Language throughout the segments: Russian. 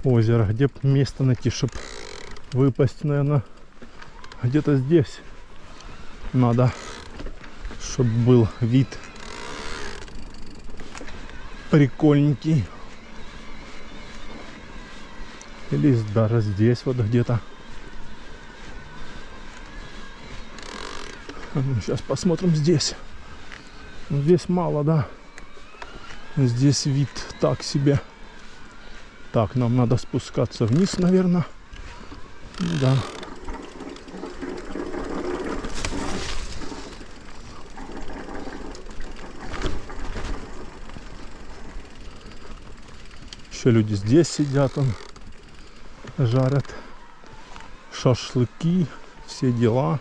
озеро. Где б место найти, чтобы выпасть, наверное, где-то здесь надо, чтобы был вид прикольненький. Или даже здесь вот где-то. Сейчас посмотрим здесь. Здесь мало, да. Здесь вид так себе. Так, нам надо спускаться вниз, наверное. Да. Еще люди здесь сидят, жарят шашлыки, все дела.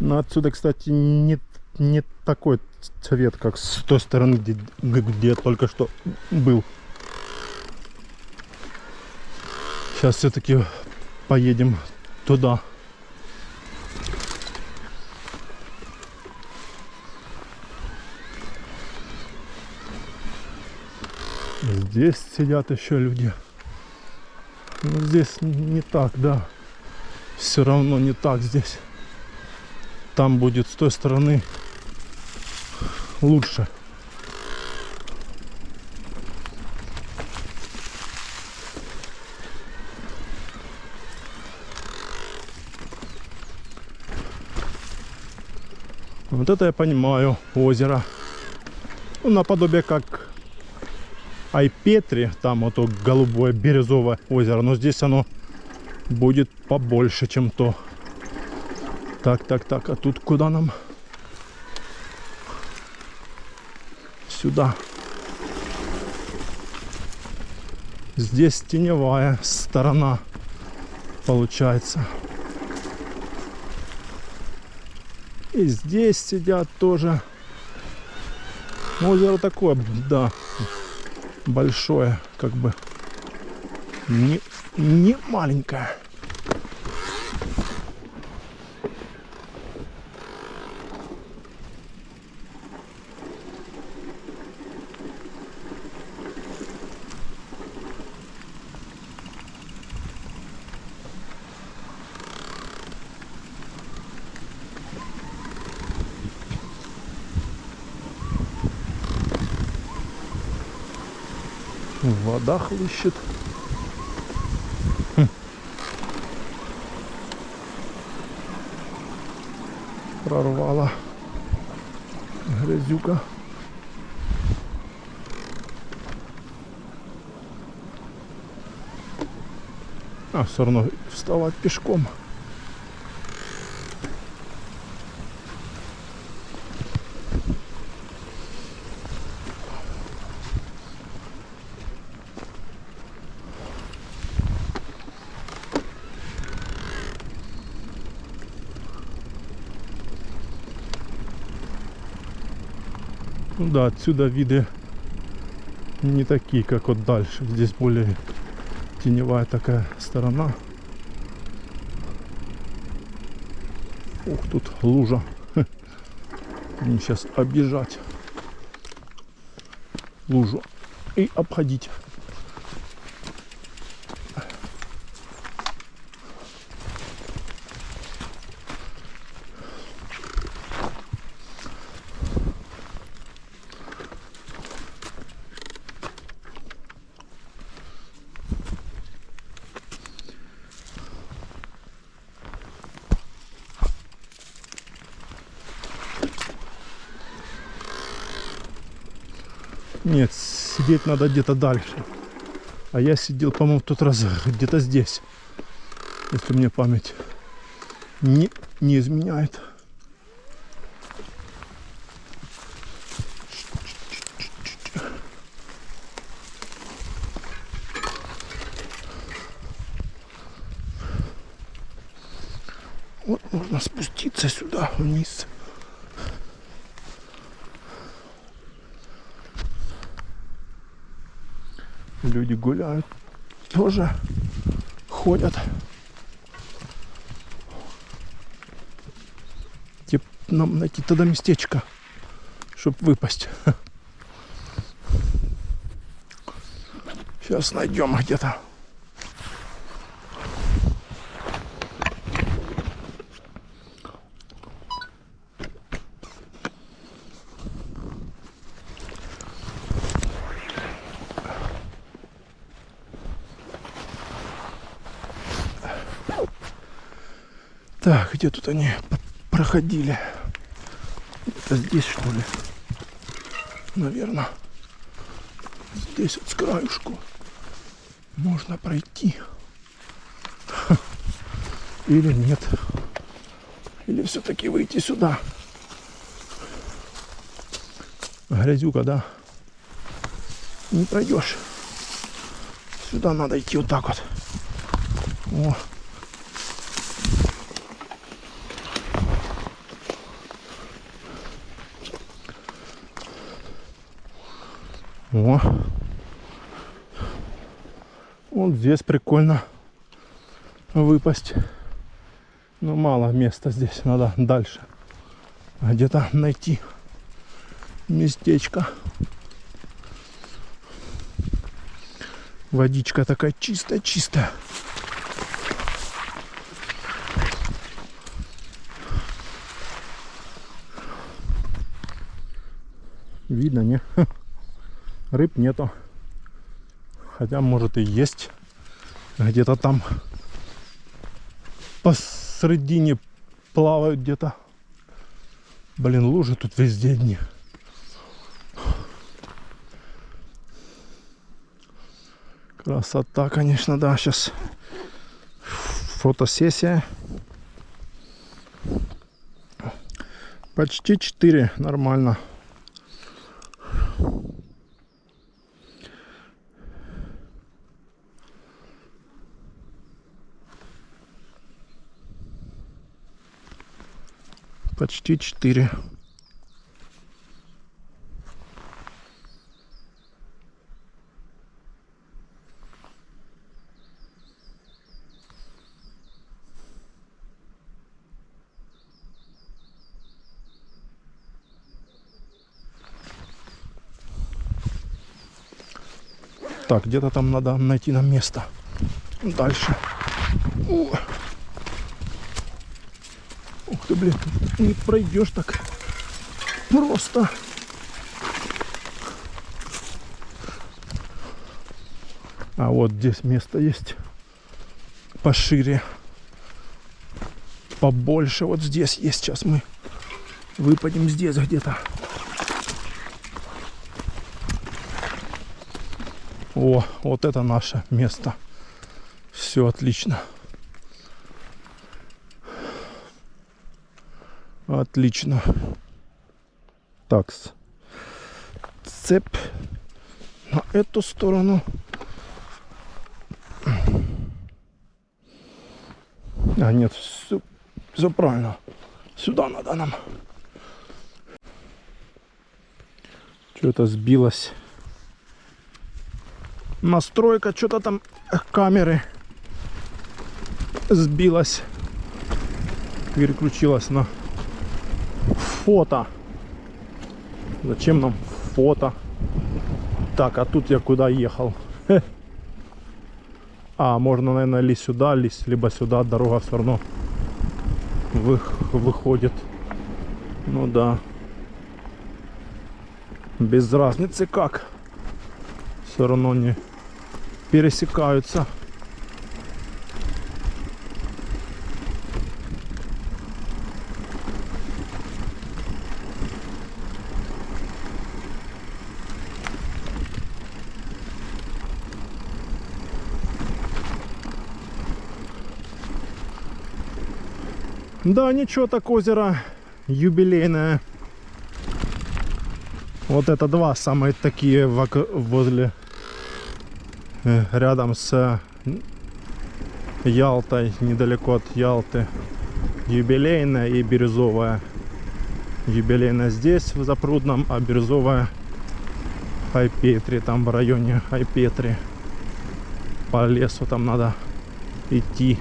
Но отсюда, кстати, не такой цвет, как с той стороны, где я только что был. Сейчас все-таки поедем туда. Здесь сидят еще люди. Но здесь не так, да. Все равно не так здесь. Там будет с той стороны лучше. Вот это я понимаю, озеро. Ну, наподобие как Айпетри, там вот то голубое бирюзовое озеро. Но здесь оно будет побольше, чем то. Так, а тут куда нам? Сюда. Здесь теневая сторона получается. И здесь сидят тоже. Озеро такое, да, большое, как бы не маленькое. Вода хлыщет. Прорвала грязюка. А все равно вставать пешком. Ну да, отсюда виды не такие, как вот дальше. Здесь более теневая такая сторона. Ух, тут лужа. Мне сейчас объезжать лужу и обходить. Нет, сидеть надо где-то дальше. А я сидел, по-моему, в тот раз где-то здесь. Если мне память не изменяет. Вот можно спуститься сюда вниз. Люди гуляют, тоже ходят. Где нам найти тогда местечко, чтобы выпасть? Сейчас найдем где-то. Так, где тут они проходили? Это здесь, что ли? Наверное. Здесь вот с краюшку можно пройти. Или нет. Или все-таки выйти сюда. Грязюка, да? Не пройдешь. Сюда надо идти вот так вот. О. О. Вот здесь прикольно выпасть. Но мало места здесь. Надо дальше. Где-то найти местечко. Водичка такая чистая-чистая. Видно, не? Рыб нету. Хотя, может, и есть. Где-то там посредине плавают где-то. Блин, лужи тут везде одни. Красота, конечно, да. Сейчас фотосессия. Почти 4. Нормально. Почти 4. Так, где-то там надо найти нам место. Дальше. О. Ух ты, блин, не пройдешь так просто. А вот здесь место есть пошире, побольше. Вот здесь есть. Сейчас мы выпадем здесь где-то. О, вот это наше место. Все отлично. Отлично. Так, цепь на эту сторону. А нет, все правильно. Сюда надо нам. Что-то сбилось. Настройка, что-то там камеры сбилась. Переключилась на фото. Зачем нам фото? Так, а тут я куда ехал? А, можно, наверное, либо сюда. Дорога все равно выходит. Ну да. Без разницы как. Все равно не пересекаются. Да, ничего, так озеро юбилейное. Вот это два самые такие возле, рядом с Ялтой, недалеко от Ялты. Юбилейная и бирюзовая. Юбилейная здесь, в Запрудном, а бирюзовая в Хайпетри, там в районе Хайпетри. По лесу там надо идти.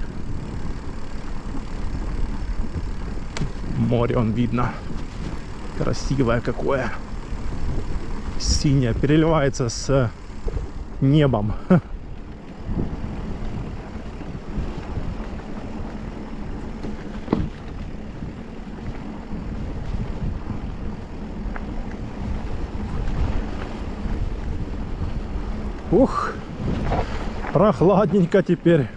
Море он видно. Красивое какое. Синее. Переливается с небом. Ух, прохладненько теперь.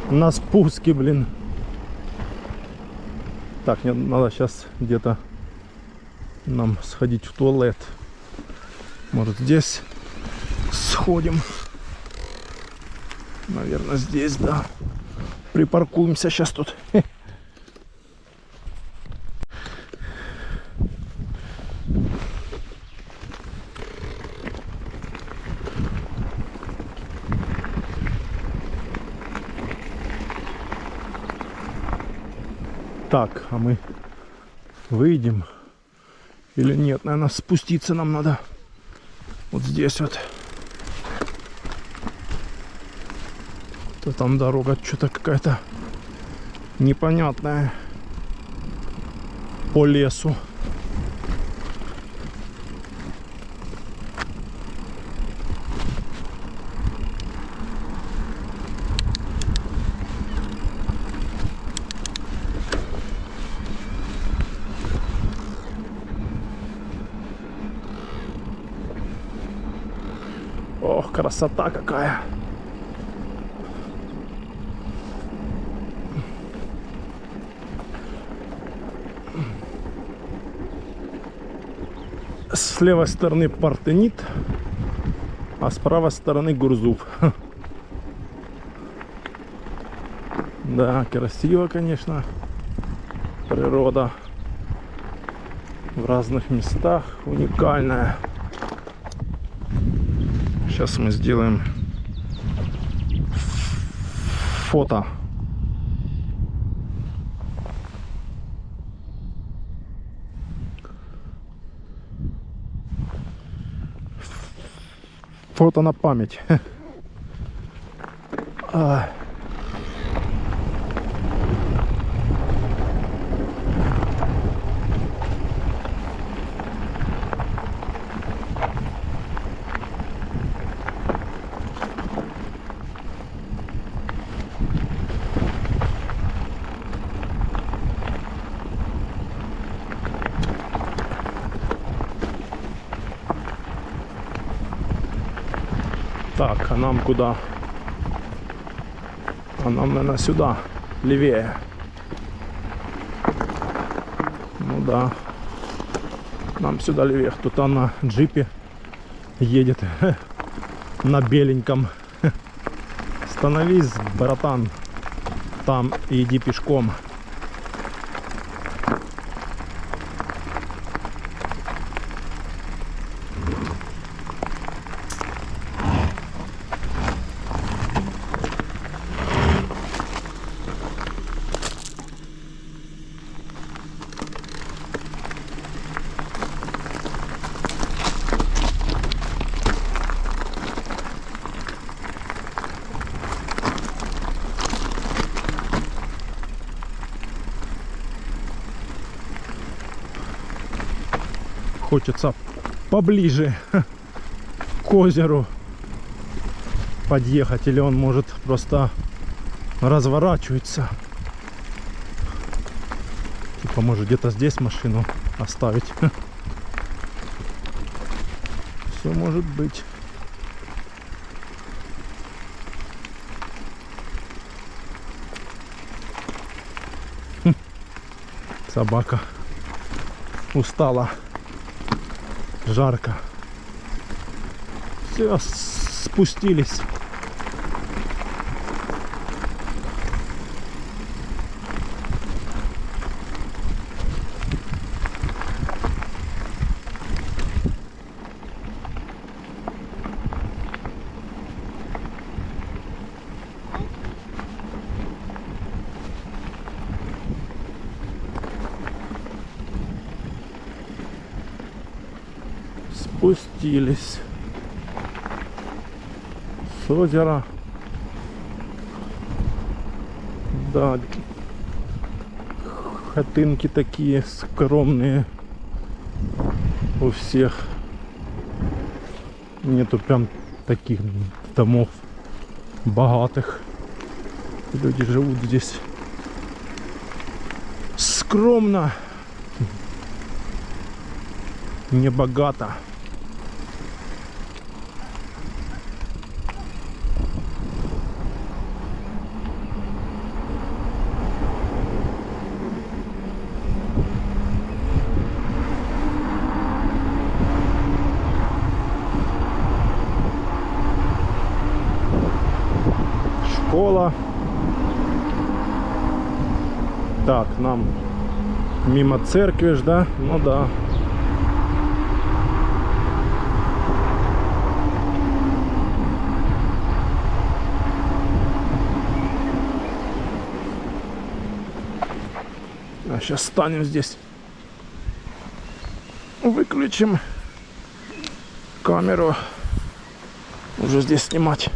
На спуске, блин. Так, мне надо сейчас где-то нам сходить в туалет. Может, здесь сходим. Наверное, здесь, да. Припаркуемся сейчас тут. Так, а мы выйдем или нет? Наверное, спуститься нам надо. Вот здесь вот. То там дорога что-то какая-то непонятная по лесу. Ох, красота какая! С левой стороны Партенит, а с правой стороны Гурзуф. Да, красиво, конечно. Природа в разных местах уникальная. Сейчас мы сделаем фото. Фото на память. Так, а нам куда? А нам, наверное, сюда, левее. Ну да. Нам сюда левее. Кто-то на джипе едет. На беленьком. Становись, братан. Там и иди пешком. Хочется поближе к озеру подъехать, или он может просто разворачиваться. Типа может где-то здесь машину оставить. Все может быть. Собака устала. Жарко. Все, спустились. Спустились с озера. Да, хатынки такие скромные у всех. Нету прям таких домов богатых. Люди живут здесь скромно, не богато. Школа. Так, нам мимо церкви ж, да? Ну да. А сейчас станем здесь. Выключим камеру. Уже здесь снимать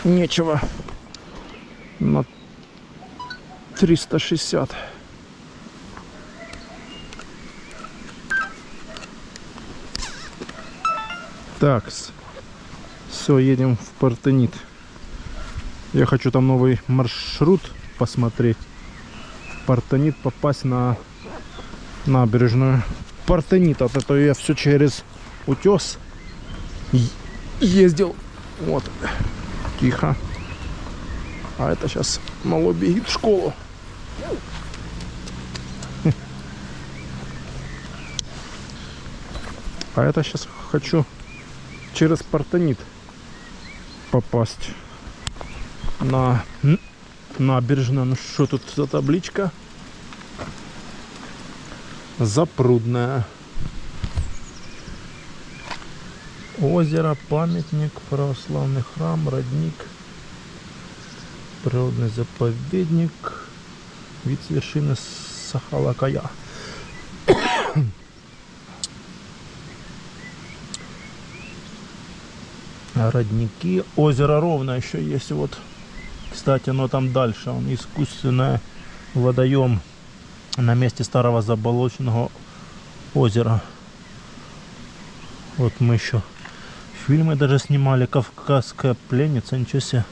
нечего. На 360. Так, все, едем в Партенит. Я хочу там новый маршрут посмотреть. В Партенит попасть на набережную Партенита. А то я все через утес ездил. Вот. Тихо. А это сейчас малой бегит в школу. А это сейчас хочу через Партенит попасть на набережную. Ну что тут за табличка? Запрудная. Озеро, памятник, православный храм, родник, природный заповедник, вид с вершины Сахалакая. Родники. Озеро Ровно еще есть. Вот, кстати, оно там дальше. Он искусственный водоем на месте старого заболоченного озера. Вот мы еще фильмы даже снимали. Кавказская пленница. Ничего себе.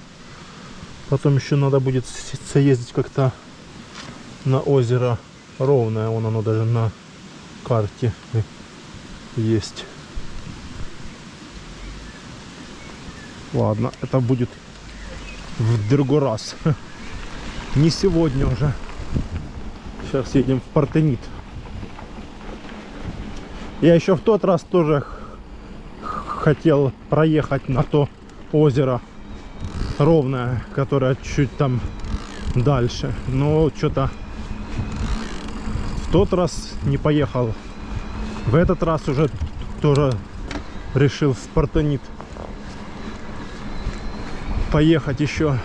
Потом еще надо будет съездить как-то на озеро Ровное. Вон оно даже на карте есть. Ладно, это будет в другой раз. Не сегодня уже. Сейчас едем в Партенит. Я еще в тот раз тоже хотел проехать на то озеро Ровное, которое чуть там дальше. Но что-то в тот раз не поехал. В этот раз уже тоже решил в Партенит поехать еще.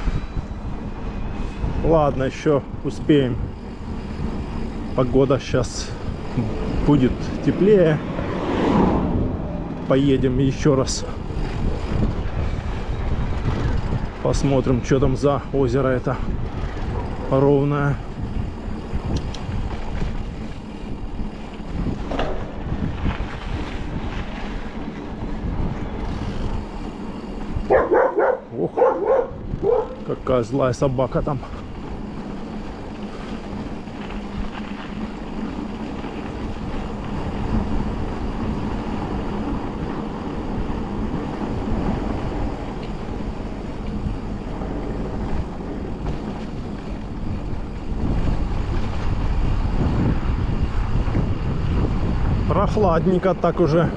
Ладно, еще успеем. Погода сейчас будет теплее. Поедем еще раз. Посмотрим, что там за озеро это Ровное. Ох, какая злая собака там. Прохладненько так уже.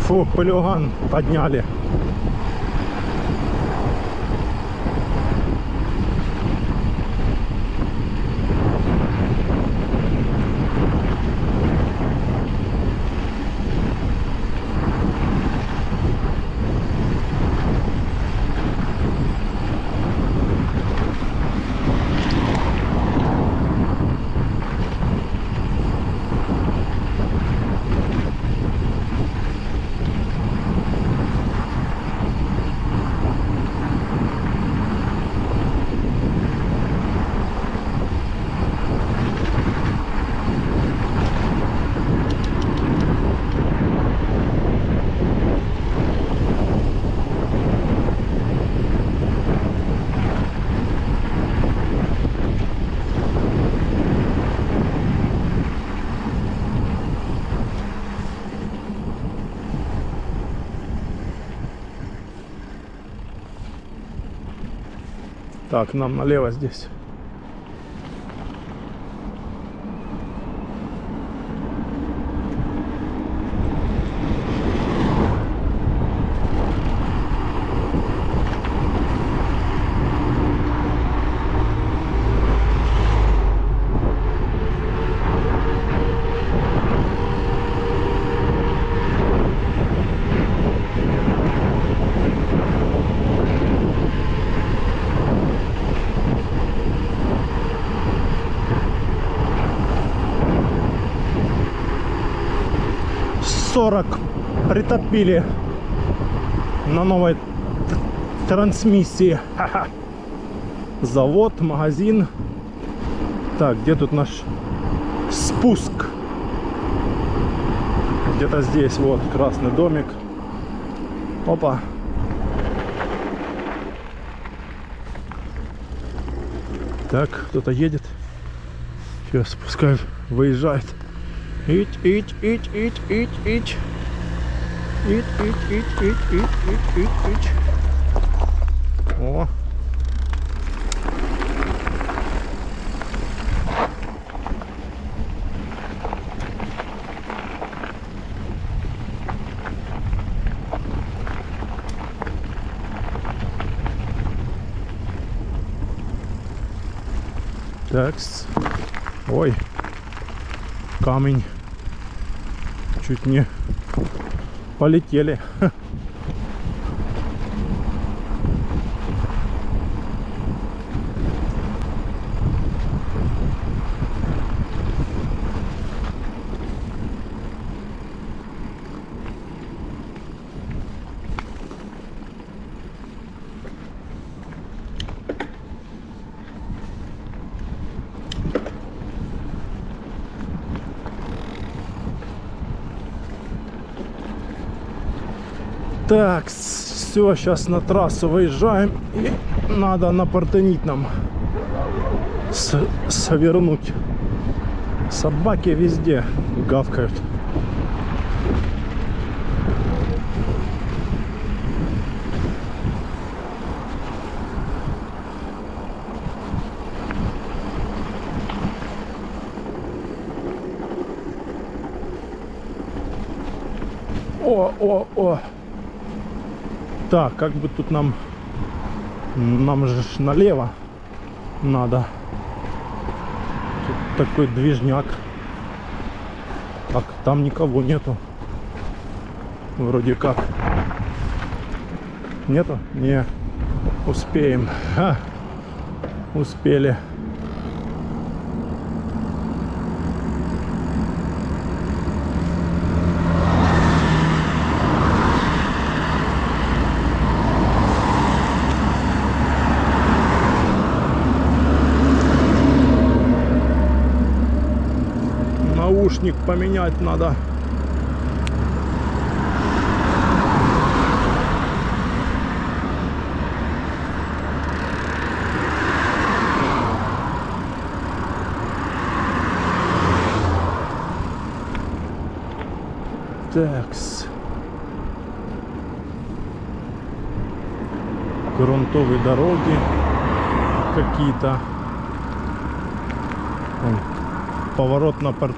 Фу, пылюган подняли. Так, нам налево здесь. Притопили на новой трансмиссии. Ха-ха. Завод, магазин. Так, где тут наш спуск? Где-то здесь, вот, красный домик. Опа. Так, кто-то едет. Сейчас, пускай выезжает. Ить. О. Такс. Ой. Камень. Чуть не полетели. Так, все, сейчас на трассу выезжаем. И надо напортанить нам. Совернуть. Собаки везде гавкают. О. Так, как бы тут нам же налево надо. Тут такой движняк. Так, там никого нету. Вроде как. Нету? Не. Успеем. Ха. Успели. Наушник поменять надо. Такс. Грунтовые дороги какие-то. Поворот на порт.